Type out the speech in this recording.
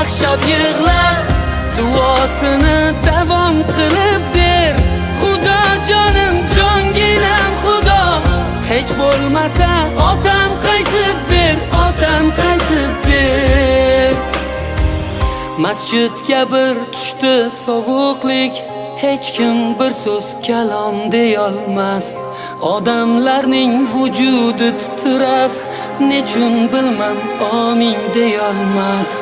qaqshab yig'lar, duosini davom qilib der. Xudo jonim, jonginam Xudo, hech bo'lmasa otam qaytib ber, otam qaytib ber. Masjidga bir tushdi sovuqlik, hech kim bir so'z kalom deyolmas. Odamlarning vujudi titrar, nechun bilmam amin deyolmas.